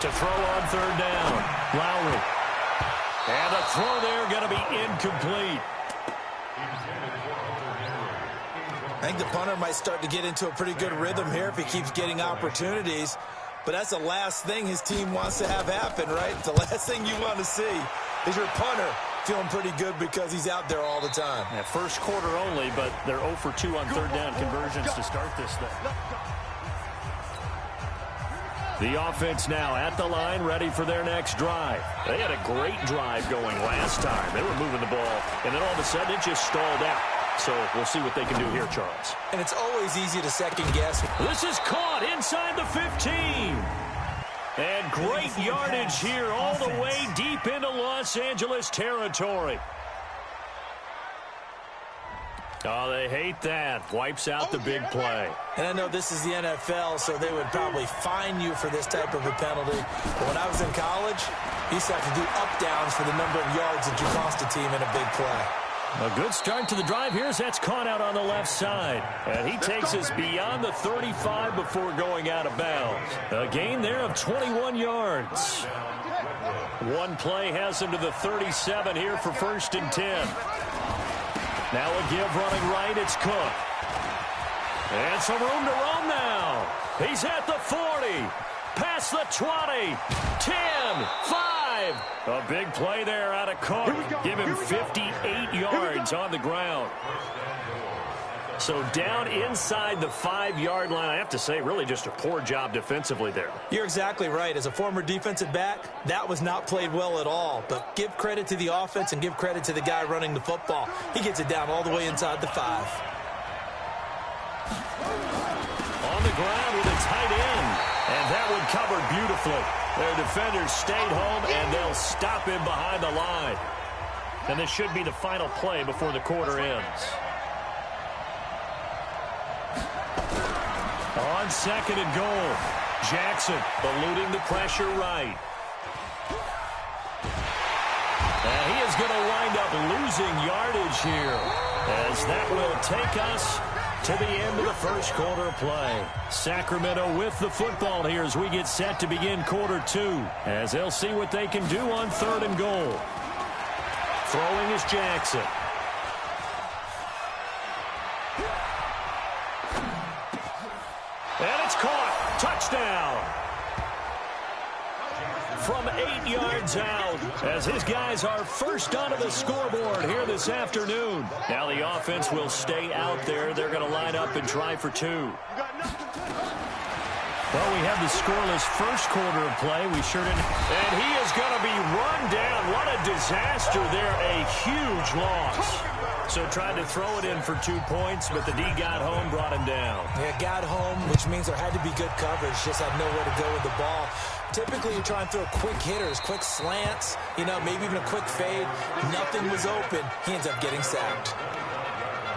To throw on third down. Lowry. And the throw there going to be incomplete. I think the punter might start to get into a pretty good rhythm here if he keeps getting opportunities. But that's the last thing his team wants to have happen, right? The last thing you want to see is your punter feeling pretty good because he's out there all the time. Yeah, first quarter only, but they're 0 for 2 on third down conversions to start this thing. The offense now at the line, ready for their next drive. They had a great drive going last time. They were moving the ball, and then all of a sudden it just stalled out. So we'll see what they can do here, Charles. And it's always easy to second guess. This is caught inside the 15. And great yardage here all the way deep into Los Angeles territory. Oh, they hate that. Wipes out the big play. And I know this is the NFL, so they would probably fine you for this type of a penalty. But when I was in college, you used to have to do up-downs for the number of yards that you cost a team in a big play. A good start to the drive here as that's caught out on the left side. And he takes us beyond the 35 before going out of bounds. A gain there of 21 yards. One play has him to the 37 here for 1st and 10. Now a give running right, it's Cook. And some room to roam now. He's at the 40. Past the 20. 10. 5. A big play there out of Cook. Give him 58 yards on the ground. So down inside the 5-yard line. I have to say, really just a poor job defensively there. You're exactly right. As a former defensive back, that was not played well at all. But give credit to the offense and give credit to the guy running the football. He gets it down all the way inside the 5. On the ground with a tight end. And that one covered beautifully. Their defenders stayed home, and they'll him behind the line. And this should be the final play before the quarter ends. On 2nd and goal, Jackson eluding the pressure right. And he is going to wind up losing yardage here, as that will take us to the end of the first quarter of play. Sacramento with the football here as we get set to begin quarter 2, as they'll see what they can do on 3rd and goal. Throwing is Jackson. And it's caught. Touchdown. From 8 yards out, as his guys are first onto the scoreboard here this afternoon. Now the offense will stay out there. They're going to line up and try for 2. Well, we have the scoreless first quarter of play. We sure didn't. And he is going to be run down. What a disaster there. A huge loss. So tried to throw it in for 2 points, but the D got home, brought him down. Yeah, got home, which means there had to be good coverage. Just had nowhere to go with the ball. Typically, you try and throw quick hitters, quick slants, maybe even a quick fade. Nothing was open. He ends up getting sacked.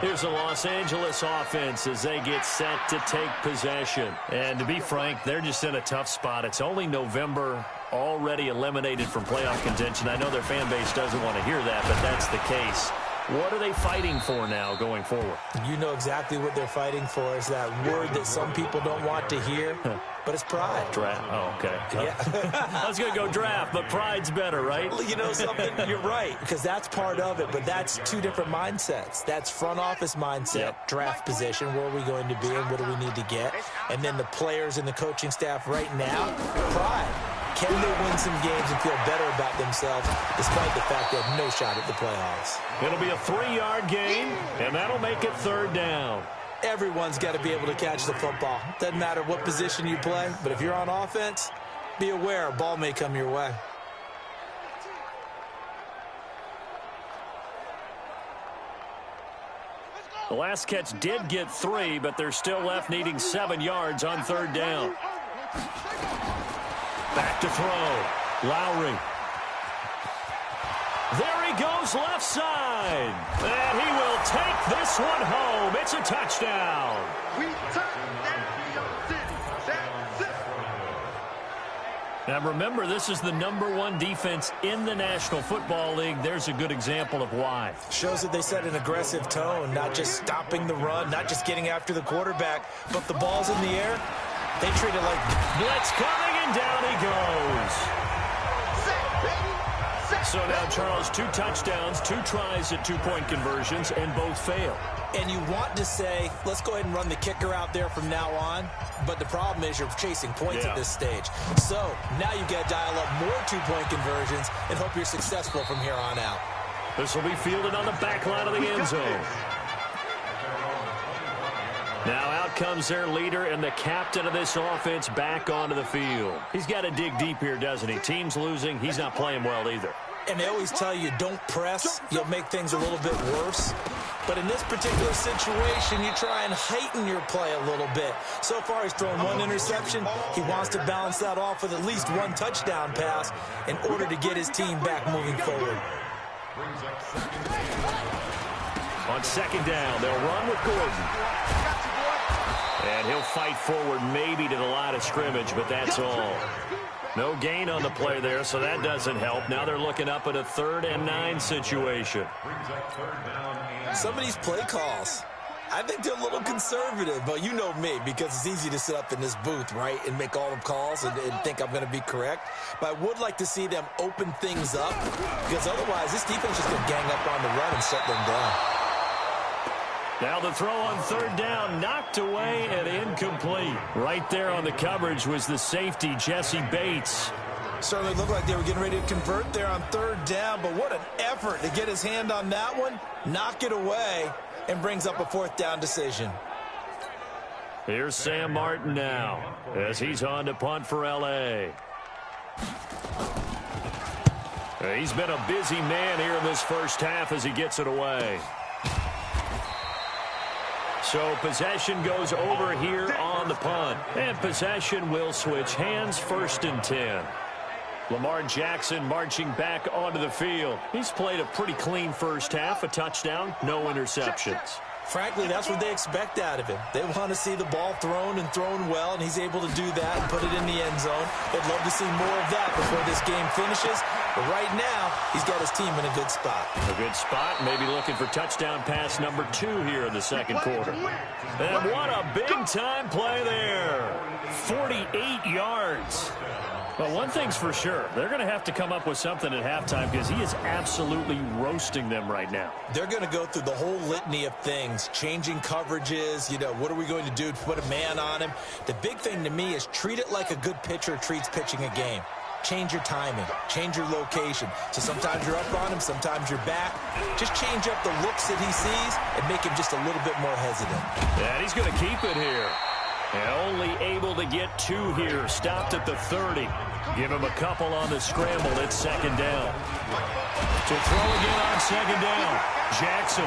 Here's the Los Angeles offense as they get set to take possession. And to be frank, they're just in a tough spot. It's only November, already eliminated from playoff contention. I know their fan base doesn't want to hear that, but that's the case. What are they fighting for now going forward? You know exactly what they're fighting for. Is that word that some people don't want to hear, but it's pride. Draft. Oh, okay. Yeah. I was going to go draft, but pride's better, right? You know something? You're right, because that's part of it, but that's 2 different mindsets. That's front office mindset, draft position, where are we going to be and what do we need to get? And then the players and the coaching staff right now, pride. Can they win some games and feel better about themselves despite the fact they have no shot at the playoffs? It'll be a 3-yard gain, and that'll make it 3rd down. Everyone's got to be able to catch the football. Doesn't matter what position you play, but if you're on offense, be aware a ball may come your way. The last catch did get 3, but they're still left needing 7 yards on 3rd down. Back to throw. Lowry. There he goes left side. And he will take this one home. It's a touchdown. Now remember, this is the #1 defense in the National Football League. There's a good example of why. Shows that they set an aggressive tone, not just stopping the run, not just getting after the quarterback, but the ball's in the air. They treat it like blitz coming, and And down he goes. So now, Charles, 2 touchdowns, 2 tries at 2-point conversions, and both fail. And you want to say, let's go ahead and run the kicker out there from now on. But the problem is you're chasing points at this stage. So now you've got to dial up more 2-point conversions and hope you're successful from here on out. This will be fielded on the back line of the end zone. Now out comes their leader and the captain of this offense back onto the field. He's got to dig deep here, doesn't he? Team's losing. He's not playing well either. And they always tell you, don't press. You'll make things a little bit worse. But in this particular situation, you try and heighten your play a little bit. So far, he's thrown 1 interception. He wants to balance that off with at least 1 touchdown pass in order to get his team back moving forward. On 2nd down, they'll run with Gordon. And he'll fight forward maybe to the line of scrimmage, but that's all. No gain on the play there, so that doesn't help. Now they're looking up at a 3rd and 9 situation. Some of these play calls, I think they're a little conservative, but you know me, because it's easy to sit up in this booth, right, and make all the calls and think I'm going to be correct. But I would like to see them open things up, because otherwise this defense is going to gang up on the run and shut them down. Now the throw on 3rd down, knocked away and incomplete. Right there on the coverage was the safety, Jesse Bates. Certainly looked like they were getting ready to convert there on 3rd down, but what an effort to get his hand on that one, knock it away, and brings up a 4th down decision. Here's Sam Martin now as he's on to punt for L.A. He's been a busy man here in this first half as he gets it away. So possession goes over here on the punt. And possession will switch hands, 1st and 10. Lamar Jackson marching back onto the field. He's played a pretty clean first half, a touchdown, no interceptions. Frankly, that's what they expect out of him. They want to see the ball thrown and thrown well, and he's able to do that and put it in the end zone. They'd love to see more of that before this game finishes. But right now, he's got his team in a good spot. A good spot, maybe looking for touchdown pass number 2 here in the 2nd quarter. And what a big-time play there. 48 yards. Well, one thing's for sure. They're going to have to come up with something at halftime because he is absolutely roasting them right now. They're going to go through the whole litany of things, changing coverages, what are we going to do to put a man on him? The big thing to me is treat it like a good pitcher treats pitching a game. Change your timing, change your location. So sometimes you're up on him, sometimes you're back. Just change up the looks that he sees and make him just a little bit more hesitant. And he's going to keep it here. And only able to get 2 here. Stopped at the 30. Give him a couple on the scramble. It's 2nd down. To throw again on 2nd down. Jackson.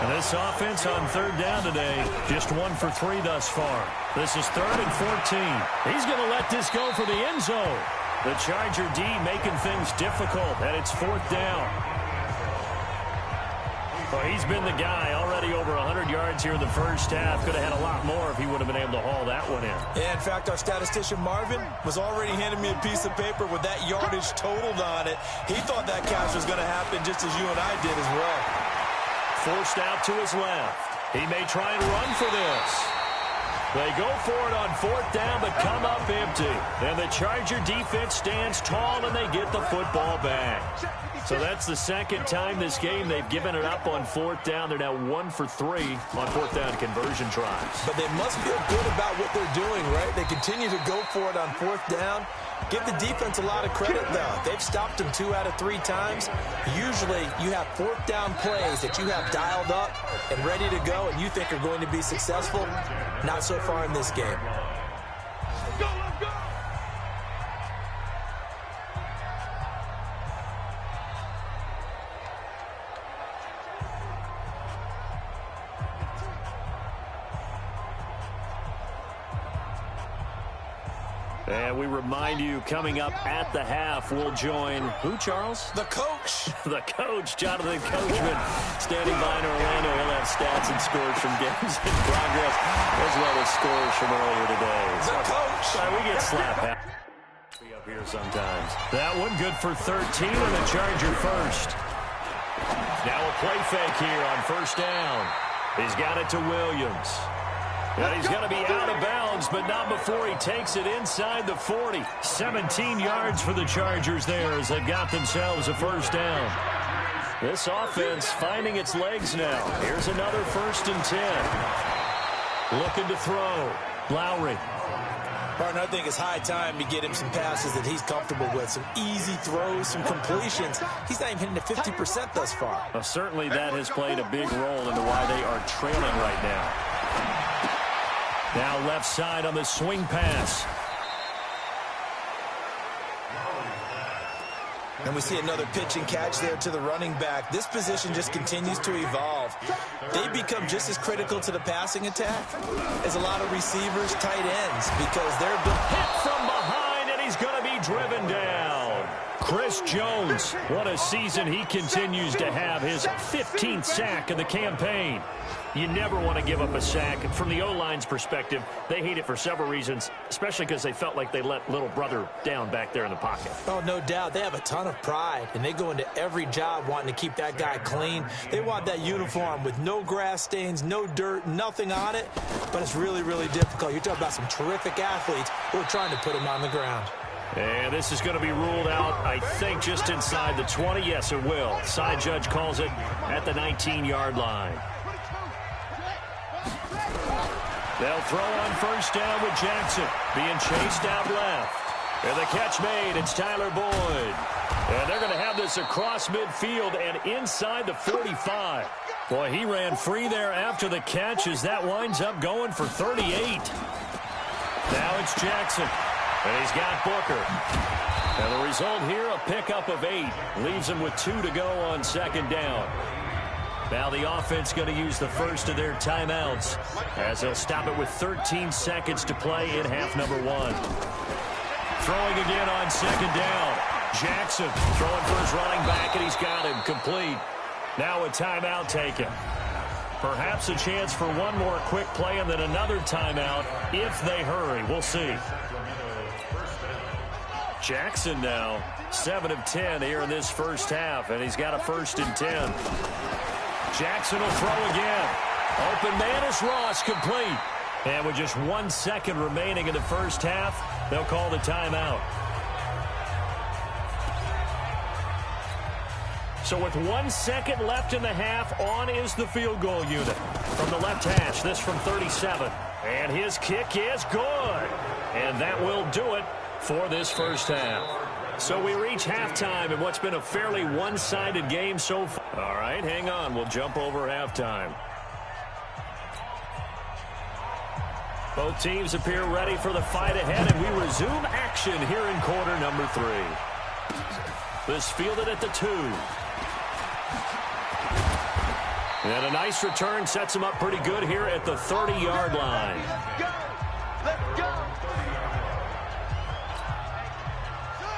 And this offense on 3rd down today, just 1 for 3 thus far. This is 3rd and 14. He's going to let this go for the end zone. The Charger D making things difficult, and it's 4th down. Well, he's been the guy, already over 100 yards here in the first half. Could have had a lot more if he would have been able to haul that one in. Yeah, in fact, our statistician Marvin was already handing me a piece of paper with that yardage totaled on it. He thought that catch was going to happen just as you and I did as well. Forced out to his left. He may try and run for this. They go for it on 4th down, but come up empty. And the Charger defense stands tall, and they get the football back. So that's the 2nd time this game they've given it up on 4th down. They're now 1 for 3 on 4th down conversion tries. But they must feel good about what they're doing, right? They continue to go for it on 4th down. Give the defense a lot of credit, though. They've stopped them 2 out of 3 times. Usually, you have 4th down plays that you have dialed up and ready to go and you think are going to be successful. Not so far in this game. Let's go, let's go! And we remind you, coming up at the half, we'll join who, Charles? The coach. The coach, Jonathan Coachman, standing by in Orlando. He'll have stats and scores from games in progress, as well as scores from earlier today. The coach. We get slapped up here sometimes. That one good for 13 and a Charger first. Now a play fake here on 1st down. He's got it to Williams. And he's going to be out of bounds, but not before he takes it inside the 40. 17 yards for the Chargers there as they've got themselves a first down. This offense finding its legs now. Here's another 1st and 10. Looking to throw. Lowry. Partner, I think it's high time to get him some passes that he's comfortable with. Some easy throws, some completions. He's not even hitting the 50% thus far. Well, certainly that has played a big role into why they are trailing right now. Now left side on the swing pass. And we see another pitch and catch there to the running back. This position just continues to evolve. They become just as critical to the passing attack as a lot of receivers, tight ends, because they're hit from behind, and he's going to be driven down. Chris Jones, what a season he continues to have. His 15th sack of the campaign. You never want to give up a sack. From the O-line's perspective, they hate it for several reasons, especially because they felt like they let little brother down back there in the pocket. Oh, no doubt. They have a ton of pride, and they go into every job wanting to keep that guy clean. They want that uniform with no grass stains, no dirt, nothing on it, but it's really, really difficult. You're talking about some terrific athletes who are trying to put him on the ground. And this is going to be ruled out, I think, just inside the 20. Yes, it will. Side judge calls it at the 19-yard line. They'll throw on 1st down with Jackson being chased out left. And the catch made. It's Tyler Boyd. And they're going to have this across midfield and inside the 45. Boy, he ran free there after the catch as that winds up going for 38. Now it's Jackson. And he's got Booker. And the result here, a pickup of 8. Leaves him with 2 to go on 2nd down. Now the offense going to use the first of their timeouts as they'll stop it with 13 seconds to play in half number 1. Throwing again on 2nd down. Jackson throwing for his running back, and he's got him complete. Now a timeout taken. Perhaps a chance for one more quick play and then another timeout if they hurry. We'll see. Jackson now 7 of 10 here in this first half, and he's got a 1st and 10. Jackson will throw again. Open man is Ross, complete. And with just 1 second remaining in the first half, they'll call the timeout. So with 1 second left in the half, on is the field goal unit. From the left hash, this from 37. And his kick is good. And that will do it for this first half. So we reach halftime in what's been a fairly one-sided game so far. All right, hang on. We'll jump over halftime. Both teams appear ready for the fight ahead, and we resume action here in quarter number 3. This fielded at the 2. And a nice return sets him up pretty good here at the 30-yard line. Let's go.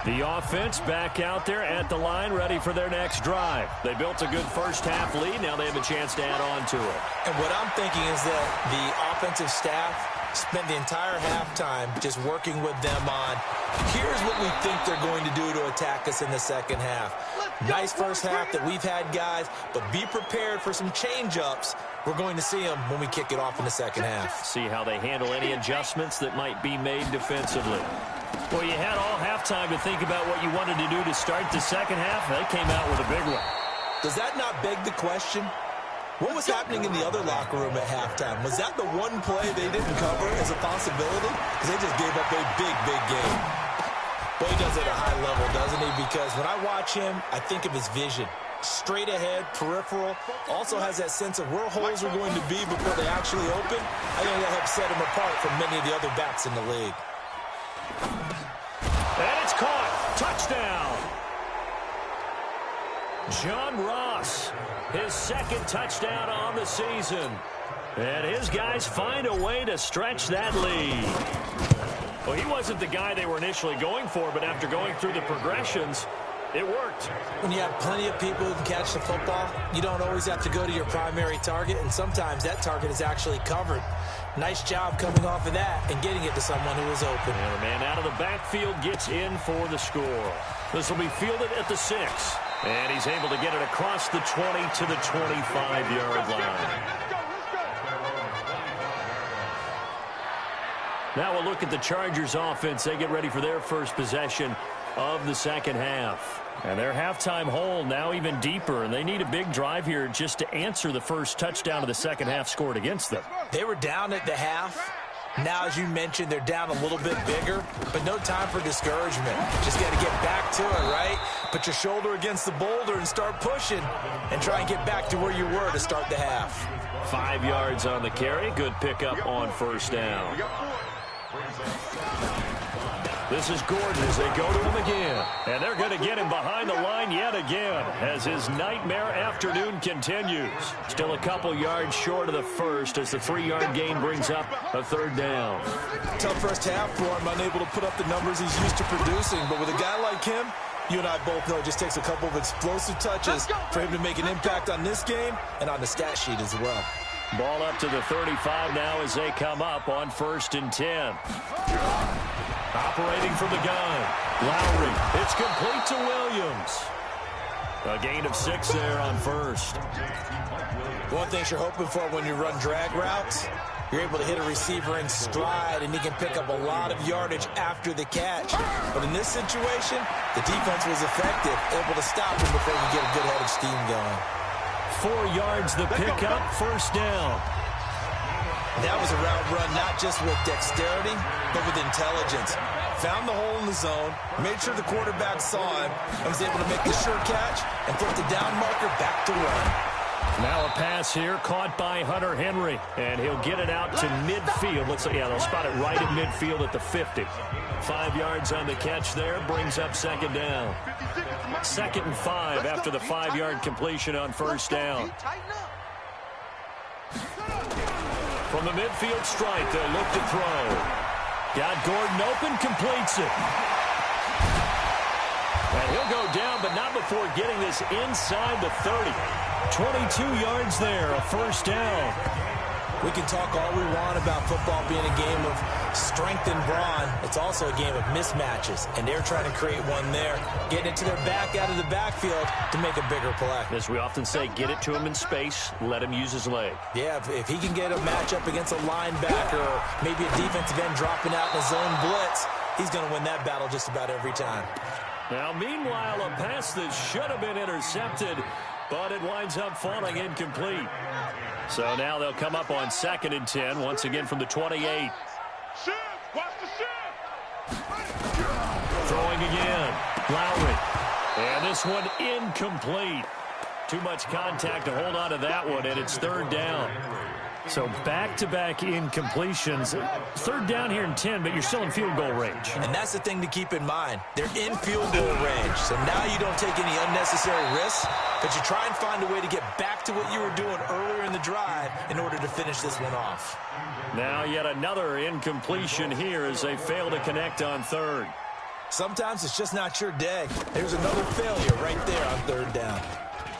The offense back out there at the line, ready for their next drive. They built a good first half lead. Now they have a chance to add on to it. And what I'm thinking is that the offensive staff spent the entire halftime just working with them on, here's what we think they're going to do to attack us in the second half. Nice first half that we've had, guys, but be prepared for some change-ups. We're going to see them when we kick it off in the second half. See how they handle any adjustments that might be made defensively. Well, you had all halftime to think about what you wanted to do to start the second half. They came out with a big one. Does that not beg the question? What was happening in the other locker room at halftime? Was that the one play they didn't cover as a possibility? Because they just gave up a big, big game. Well, he does it at a high level, doesn't he? Because when I watch him, I think of his vision. Straight ahead, peripheral, also has that sense of where holes are going to be before they actually open. I think that helps set him apart from many of the other backs in the league. And it's caught. Touchdown. John Ross, his second touchdown on the season. And his guys find a way to stretch that lead. Well, he wasn't the guy they were initially going for, but after going through the progressions, it worked. When you have plenty of people who can catch the football, you don't always have to go to your primary target, and sometimes that target is actually covered. Nice job coming off of that and getting it to someone who is open. And the man out of the backfield gets in for the score. This will be fielded at the 6. And he's able to get it across the 20 to the 25-yard line. Now we'll look at the Chargers offense. They get ready for their first possession of the second half. And their halftime hole now even deeper, and they need a big drive here just to answer the first touchdown of the second half scored against them. They were down at the half. Now, as you mentioned, they're down a little bit bigger, but no time for discouragement. Just got to get back to it, right? Put your shoulder against the boulder and start pushing and try and get back to where you were to start the half. 5 yards on the carry. Good pickup on first down. This is Gordon as they go to him again. And they're going to get him behind the line yet again as his nightmare afternoon continues. Still a couple yards short of the first as the 3-yard gain brings up a third down. Tough first half for him, unable to put up the numbers he's used to producing. But with a guy like him, you and I both know it just takes a couple of explosive touches for him to make an impact on this game and on the stat sheet as well. Ball up to the 35 now as they come up on 1st and 10. Operating from the gun. Lowry. It's complete to Williams. A gain of 6 there on first. One thing you're hoping for when you run drag routes, you're able to hit a receiver in stride, and he can pick up a lot of yardage after the catch. But in this situation, the defense was effective, able to stop him before he could get a good head of steam going. 4 yards the pickup, first down. That was a route run not just with dexterity, but with intelligence. Found the hole in the zone, made sure the quarterback saw him, and was able to make the sure catch and flip the down marker back to run. Now a pass here caught by Hunter Henry, and he'll get it out to midfield. Looks like, yeah, they'll spot it right at midfield at the 50. 5 yards on the catch there, brings up second down. 2nd and 5 after the 5-yard completion on first down. From the midfield stripe, they'll look to throw. Got Gordon open, completes it. And he'll go down, but not before getting this inside the 30. 22 yards there, a first down. We can talk all we want about football being a game of strength and brawn. It's also a game of mismatches, and they're trying to create one there, getting it to their back out of the backfield to make a bigger play. As we often say, get it to him in space, let him use his leg. Yeah, if he can get a matchup against a linebacker or maybe a defensive end dropping out in a zone blitz, he's going to win that battle just about every time. Now, meanwhile, a pass that should have been intercepted, but it winds up falling incomplete. So now they'll come up on 2nd and 10, once again from the 28. Throwing again. Lowry. And this one incomplete. Too much contact to hold on to that one, and it's 3rd down. So back-to-back incompletions. 3rd down here in 10, but you're still in field goal range. And that's the thing to keep in mind. They're in field goal range. So now you don't take any unnecessary risks, but you try and find a way to get back to what you were doing earlier in the drive in order to finish this one off. Now yet another incompletion here as they fail to connect on 3rd. Sometimes it's just not your day. There's another failure right there on 3rd down.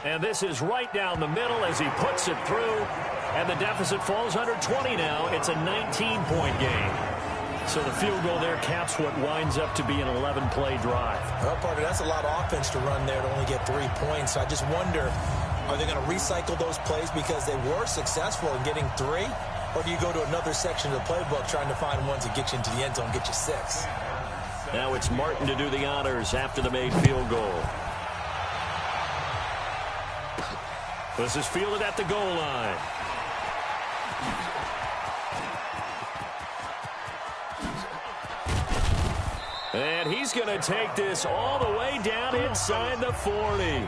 And this is right down the middle as he puts it through. And the deficit falls under 20 now. It's a 19-point game. So the field goal there caps what winds up to be an 11-play drive. Well, partner, that's a lot of offense to run there to only get 3 points. So I just wonder, are they going to recycle those plays because they were successful in getting 3? Or do you go to another section of the playbook trying to find ones that get you into the end zone and get you 6? Now it's Martin to do the honors after the made field goal. This is fielded at the goal line. And he's going to take this all the way down inside the 40.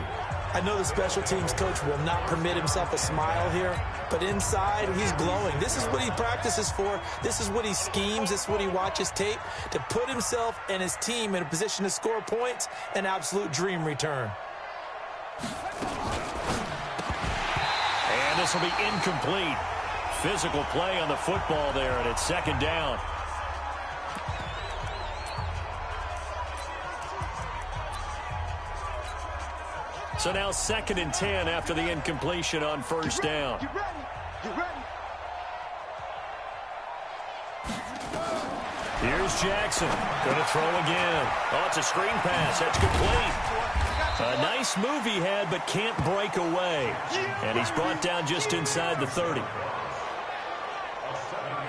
I know the special teams coach will not permit himself a smile here, but inside he's glowing. This is what he practices for. This is what he schemes. This is what he watches tape to put himself and his team in a position to score points. An absolute dream return. And this will be incomplete. Physical play on the football there, and it's 2nd down. So now 2nd and 10 after the incompletion on 1st down. Here's Jackson. Going to throw again. Oh, it's a screen pass. That's complete. A nice move he had, but can't break away. And he's brought down just inside the 30.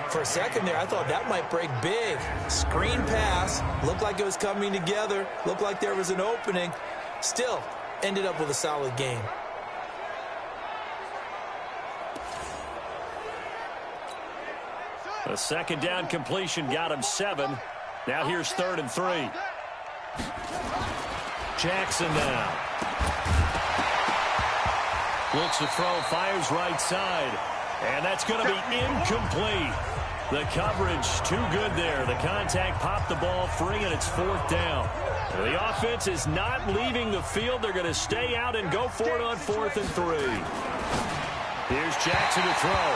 For a second there, I thought that might break big. Screen pass. Looked like it was coming together. Looked like there was an opening. Still, ended up with a solid game. A second down completion got him 7. Now here's 3rd and 3. Jackson now. Looks to throw, fires right side. And that's going to be incomplete. The coverage too good there. The contact popped the ball free, and it's 4th down. The offense is not leaving the field. They're going to stay out and go for it on 4th and 3. Here's Jackson to throw.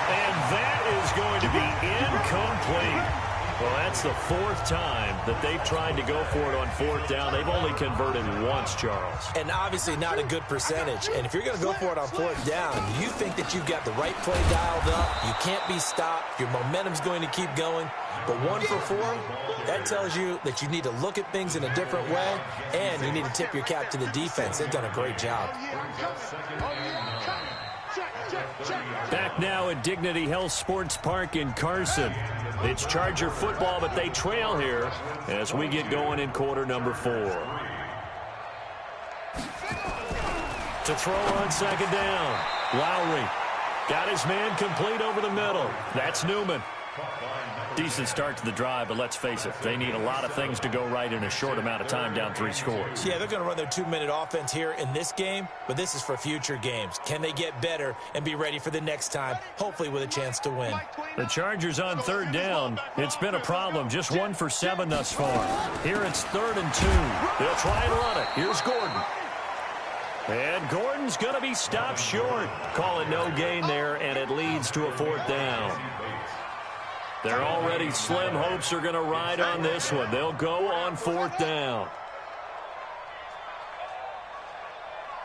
And that is going to be incomplete. Well, that's the 4th time that they've tried to go for it on 4th down. They've only converted once, Charles. And obviously not a good percentage. And if you're going to go for it on 4th down, you think that you've got the right play dialed up. You can't be stopped. Your momentum's going to keep going. But 1 for 4, that tells you that you need to look at things in a different way, and you need to tip your cap to the defense. They've done a great job. Back now at Dignity Health Sports Park in Carson. It's Charger football, but they trail here as we get going in quarter number 4. To throw on 2nd down. Lowry got his man complete over the middle. That's Newman. Decent start to the drive, but let's face it, they need a lot of things to go right in a short amount of time, down 3 scores. Yeah, they're going to run their 2-minute offense here in this game, but this is for future games. Can they get better and be ready for the next time, hopefully with a chance to win? The Chargers on 3rd down. It's been a problem, just 1 for 7 thus far. Here it's 3rd and 2. They'll try and run it. Here's Gordon. And Gordon's going to be stopped short. Call it no gain there, and it leads to a 4th down. Their already slim hopes are going to ride on this one. They'll go on 4th down.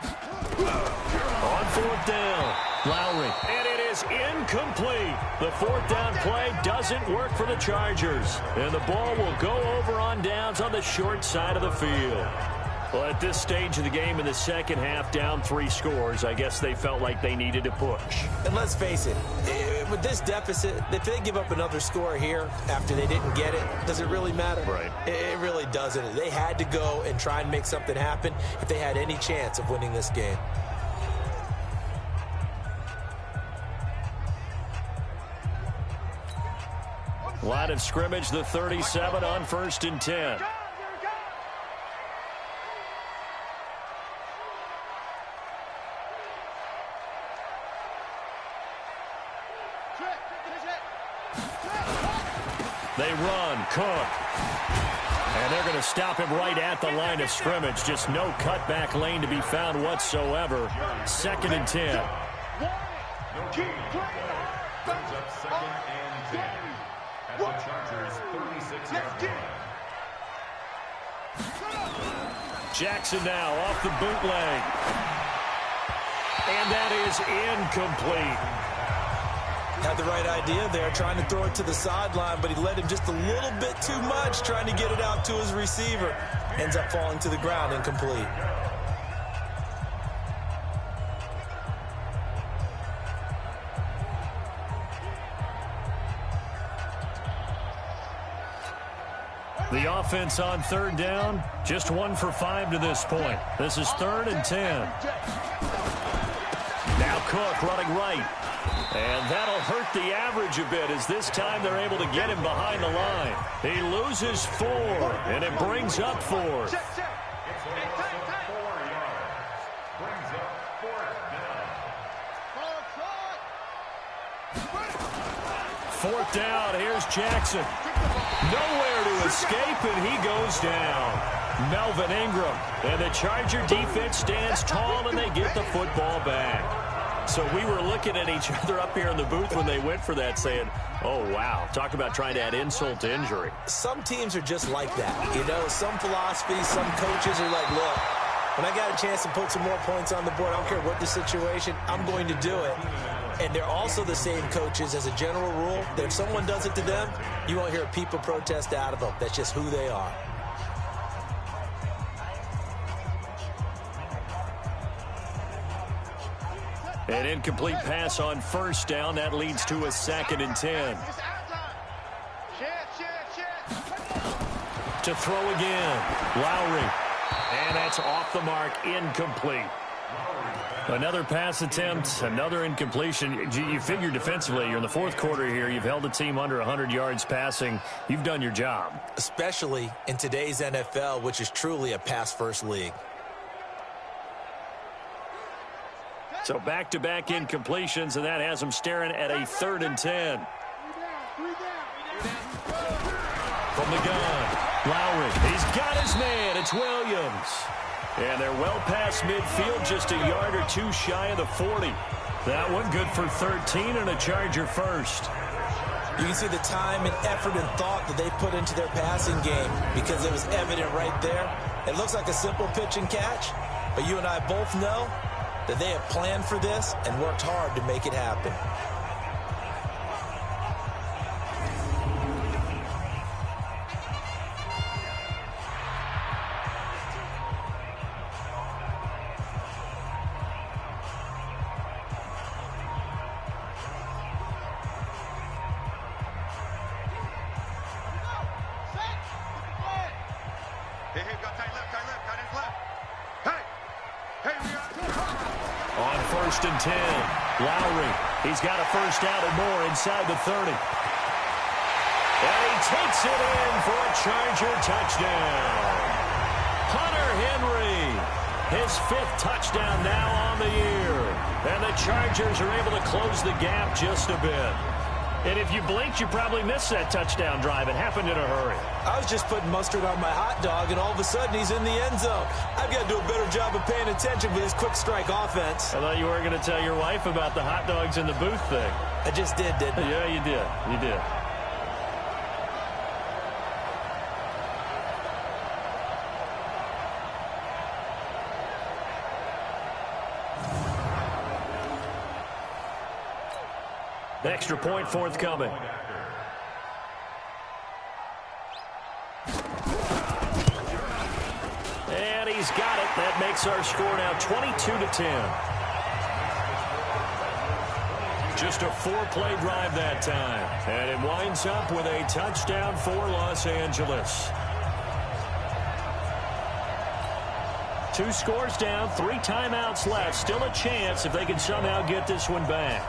On 4th down, Lowry. And it is incomplete. The 4th down play doesn't work for the Chargers. And the ball will go over on downs on the short side of the field. Well, at this stage of the game in the second half, down 3 scores, I guess they felt like they needed to push. And let's face it, with this deficit, if they give up another score here after they didn't get it, does it really matter? Right. It really doesn't. They had to go and try and make something happen if they had any chance of winning this game. Line of scrimmage, the 37 on 1st and 10. They run, Cook. And they're going to stop him right at the line of scrimmage. Just no cutback lane to be found whatsoever. 2nd and 10. Jackson now off the bootleg. And that is incomplete. Had the right idea there, trying to throw it to the sideline, but he led him just a little bit too much, trying to get it out to his receiver. Ends up falling to the ground, incomplete. The offense on 3rd down, just 1 for 5 to this point. This is 3rd and 10. Now Cook running right. And that'll hurt the average a bit as this time they're able to get him behind the line. He loses 4, and it brings up 4th. 4th down, here's Jackson. Nowhere to escape, and he goes down. Melvin Ingram. And the Charger defense stands tall, and they get the football back. So we were looking at each other up here in the booth when they went for that, saying, oh, wow, talk about trying to add insult to injury. Some teams are just like that. You know, some philosophies, some coaches are like, look, when I got a chance to put some more points on the board, I don't care what the situation, I'm going to do it. And they're also the same coaches as a general rule that if someone does it to them, you won't hear a peep of protest out of them. That's just who they are. An incomplete pass on first down. That leads to a 2nd and 10. To throw again. Lowry. And that's off the mark. Incomplete. Another pass attempt, another incompletion. You figure defensively, you're in the 4th quarter here. You've held a team under 100 yards passing. You've done your job. Especially in today's NFL, which is truly a pass-first league. So back-to-back incompletions, and that has them staring at a 3rd and 10. From the gun, Lowry. He's got his man. It's Williams. And they're well past midfield, just a yard or two shy of the 40. That one good for 13 and a Charger first. You can see the time and effort and thought that they put into their passing game because it was evident right there. It looks like a simple pitch and catch, but you and I both know that they have planned for this and worked hard to make it happen. On 1st and 10, Lowry. He's got a first down and more inside the 30. And he takes it in for a Charger touchdown. Hunter Henry, his 5th touchdown now on the year. And the Chargers are able to close the gap just a bit. And if you blinked, you probably missed that touchdown drive. It happened in a hurry. I was just putting mustard on my hot dog, and all of a sudden he's in the end zone. I've got to do a better job of paying attention with this quick strike offense. I thought you were going to tell your wife about the hot dogs in the booth thing. I just did, didn't I? Yeah, you did. You did. Extra point forthcoming. And he's got it. That makes our score now 22-10. Just a 4-play drive that time. And it winds up with a touchdown for Los Angeles. 2 scores down, 3 timeouts left. Still a chance if they can somehow get this one back.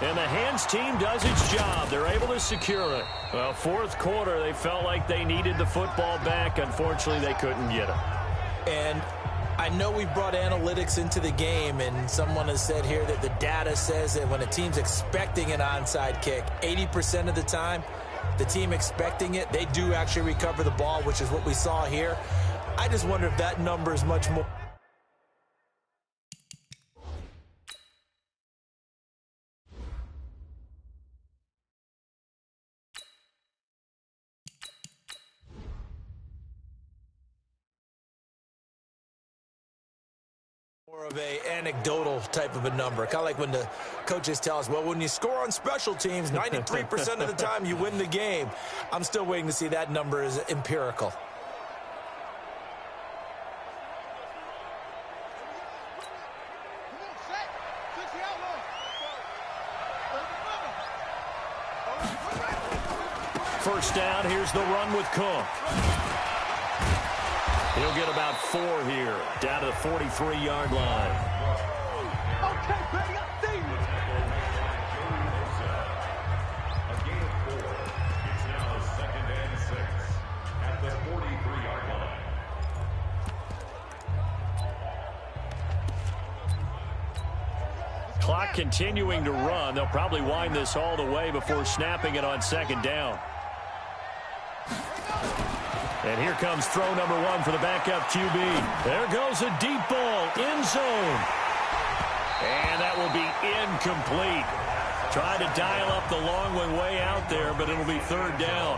And the hands team does its job. They're able to secure it. Well, 4th quarter, they felt like they needed the football back. Unfortunately, they couldn't get it. And I know we brought analytics into the game, and someone has said here that the data says that when a team's expecting an onside kick, 80% of the time, the team expecting it, they do actually recover the ball, which is what we saw here. I just wonder if that number is much more. More of a anecdotal type of a number, kind of like when the coaches tell us, well, when you score on special teams, 93% of the time you win the game. I'm still waiting to see that number is empirical. First down, here's the run with Cook. He'll get about 4 here, down to the 43-yard line. Okay, baby, I see you. A gain of 4. It's now 2nd and 6 at the 43-yard line. Clock continuing to run. They'll probably wind this all the way before snapping it on 2nd down. And here comes throw number 1 for the backup QB. There goes a deep ball, end zone. And that will be incomplete. Tried to dial up the long one way out there, but it'll be 3rd down.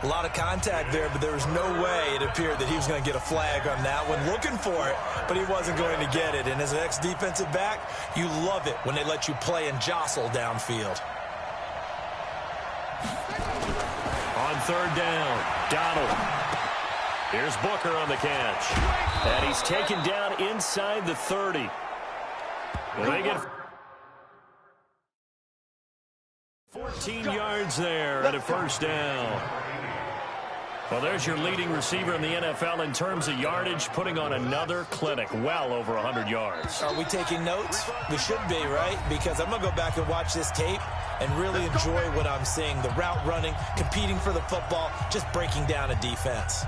A lot of contact there, but there was no way it appeared that he was going to get a flag on that one. Looking for it, but he wasn't going to get it. And as an ex-defensive back, you love it when they let you play and jostle downfield. On 3rd down, Donald. Here's Booker on the catch. And he's taken down inside the 30. They get 14 yards there and a first down. Well, there's your leading receiver in the NFL in terms of yardage, putting on another clinic, well over 100 yards. Are we taking notes? We should be, right? Because I'm going to go back and watch this tape and really enjoy what I'm seeing. The route running, competing for the football, just breaking down a defense.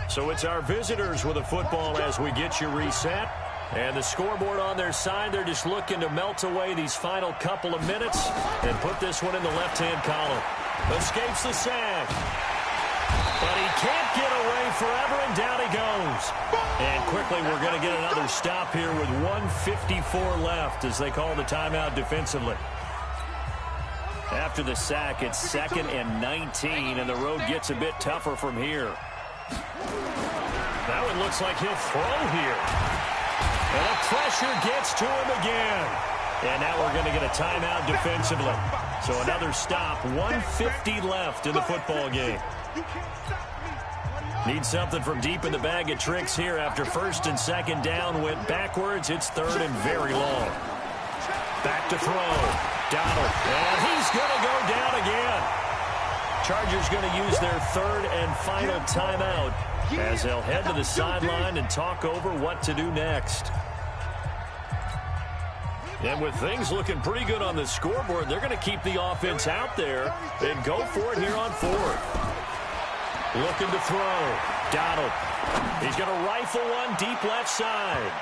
So it's our visitors with a football as we get you reset. And the scoreboard on their side, they're just looking to melt away these final couple of minutes and put this one in the left-hand column. Escapes the sack. But he can't get away forever, and down he goes. And quickly we're going to get another stop here with 1:54 left as they call the timeout defensively. After the sack, it's 2nd and 19, and the road gets a bit tougher from here. Now it looks like he'll throw here. And the pressure gets to him again. And now we're going to get a timeout defensively. So another stop, 1:50 left in the football game. Need something from deep in the bag of tricks here after 1st and 2nd down went backwards. It's 3rd and very long. Back to throw. Donald. And he's going to go down again. Chargers going to use their 3rd and final timeout as they'll head to the sideline and talk over what to do next. And with things looking pretty good on the scoreboard, they're going to keep the offense out there and go for it here on 4th. Looking to throw. Donald. He's going to rifle one deep left side.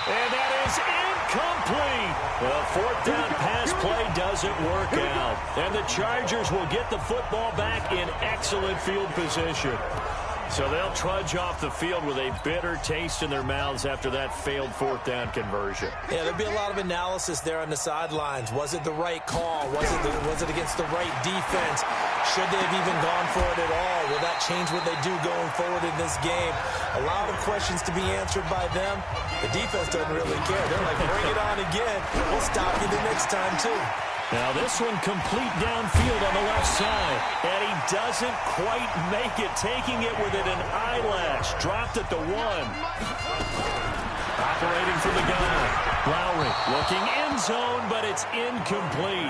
And that is incomplete. The 4th down pass play doesn't work out. And the Chargers will get the football back in excellent field position. So they'll trudge off the field with a bitter taste in their mouths after that failed 4th down conversion. Yeah, there'll be a lot of analysis there on the sidelines. Was it the right call? Was it against the right defense? Should they have even gone for it at all? Will that change what they do going forward in this game? A lot of questions to be answered by them. The defense doesn't really care. They're like, bring it on again. We'll stop you the next time, too. Now this one complete downfield on the left side. And he doesn't quite make it, taking it within an eyelash. Dropped at the 1. Operating from the gun. Lowry looking end zone, but it's incomplete.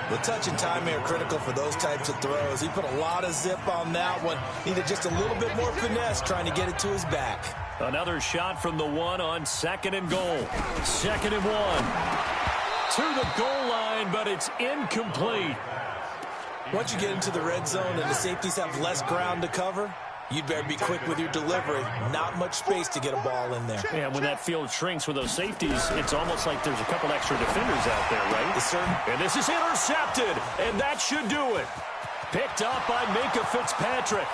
The touch and time are critical for those types of throws. He put a lot of zip on that one. Needed just a little bit more finesse trying to get it to his back. Another shot from the 1 on 2nd and goal. 2nd and 1. To the goal line, but it's incomplete. Once you get into the red zone and the safeties have less ground to cover, you'd better be quick with your delivery. Not much space to get a ball in there. Yeah, when that field shrinks with those safeties, it's almost like there's a couple extra defenders out there, right? Yes, sir. And this is intercepted, and that should do it. Picked up by Minka Fitzpatrick.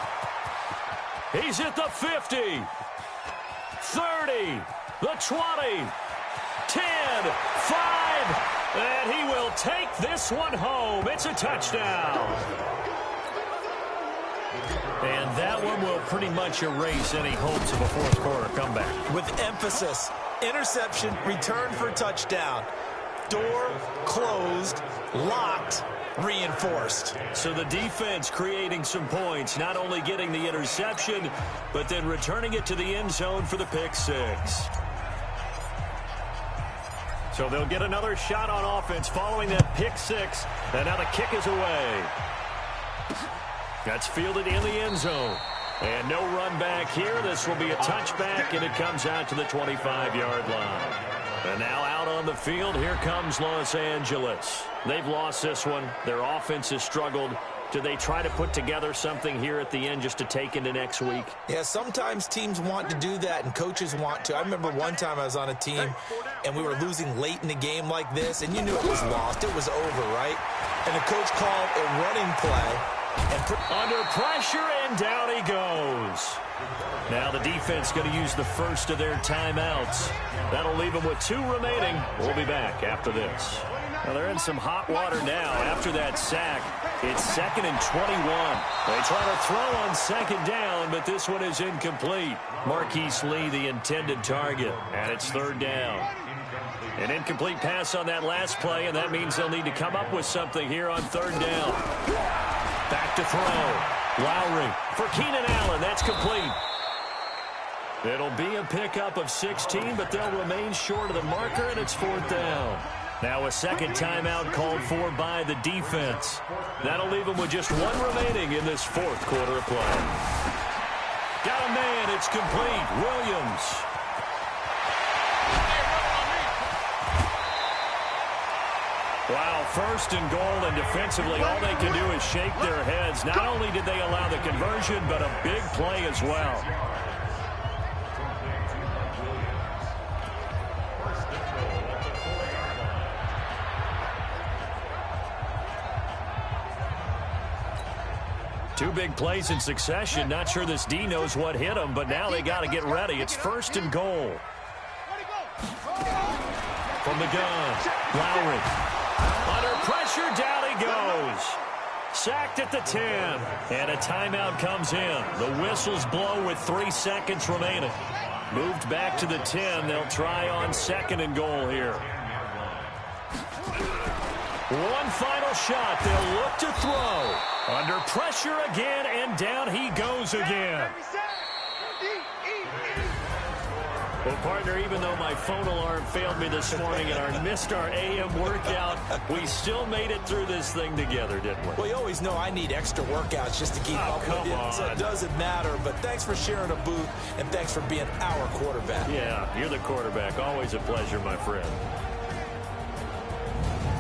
He's at the 50, 30, the 20, 10, 5, and he will take this one home. It's a touchdown. And that one will pretty much erase any hopes of a fourth-quarter comeback. With emphasis, interception, return for touchdown. Door closed, locked, reinforced. So the defense creating some points, not only getting the interception, but then returning it to the end zone for the pick 6. So they'll get another shot on offense following that pick 6. And now the kick is away. That's fielded in the end zone. And no run back here. This will be a touchback, and it comes out to the 25-yard line. And now out on the field, here comes Los Angeles. They've lost this one. Their offense has struggled. Do they try to put together something here at the end just to take into next week? Yeah, sometimes teams want to do that, and coaches want to. I remember one time I was on a team, and we were losing late in the game like this, and you knew it was lost. It was over, right? And the coach called a running play. Under pressure, and down he goes. Now the defense going to use the first of their timeouts. That'll leave them with 2 remaining. We'll be back after this. Well, they're in some hot water now after that sack. It's 2nd and 21. They try to throw on 2nd down, but this one is incomplete. Marquise Lee, the intended target, and it's 3rd down. An incomplete pass on that last play, and that means they'll need to come up with something here on 3rd down. Back to throw. Lowry for Keenan Allen. That's complete. It'll be a pickup of 16, but they'll remain short of the marker, and it's 4th down. Now a second timeout called for by the defense. That'll leave them with just 1 remaining in this 4th quarter of play. Got a man. It's complete. Williams. Wow, 1st and goal, and defensively all they can do is shake their heads. Not only did they allow the conversion, but a big play as well. Two big plays in succession. Not sure this D knows what hit him, but now they got to get ready. It's 1st and goal. From the gun, Lowry. Under pressure, down he goes. Sacked at the 10. And a timeout comes in. The whistles blow with 3 seconds remaining. Moved back to the 10. They'll try on 2nd and goal here. One final shot. They'll look to throw. Under pressure again, and down he goes again. Well, partner, even though my phone alarm failed me this morning and missed our AM workout, we still made it through this thing together, didn't we? Well, you always know I need extra workouts just to keep up with you, so it doesn't matter. But thanks for sharing a booth, and thanks for being our quarterback. Yeah, you're the quarterback. Always a pleasure, my friend.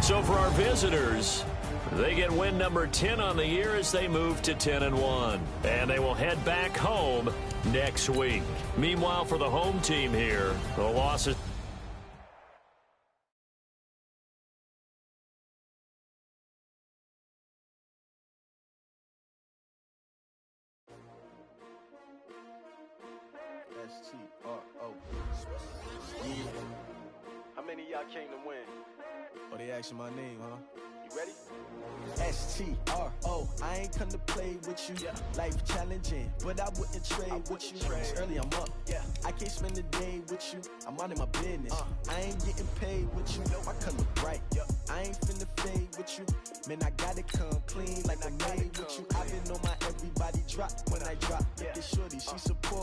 So for our visitors, they get win number 10 on the year as they move to 10-1. And they will head back home next week. Meanwhile, for the home team here, the losses. S-T-R-O. Yeah. How many of y'all came to win? Oh, they asking my name, huh? You ready? S-T-R-O. I ain't come to play with you. Yeah. Life challenging, but I wouldn't trade with you. It's early, I'm up. Yeah. I can't spend the day with you. I'm minding my business. I ain't getting paid with you. My color bright. Yeah. I ain't finna fade with you. Man, I gotta come clean like I made with you. I've been on my everybody drop when I drop. Look at shorty, she support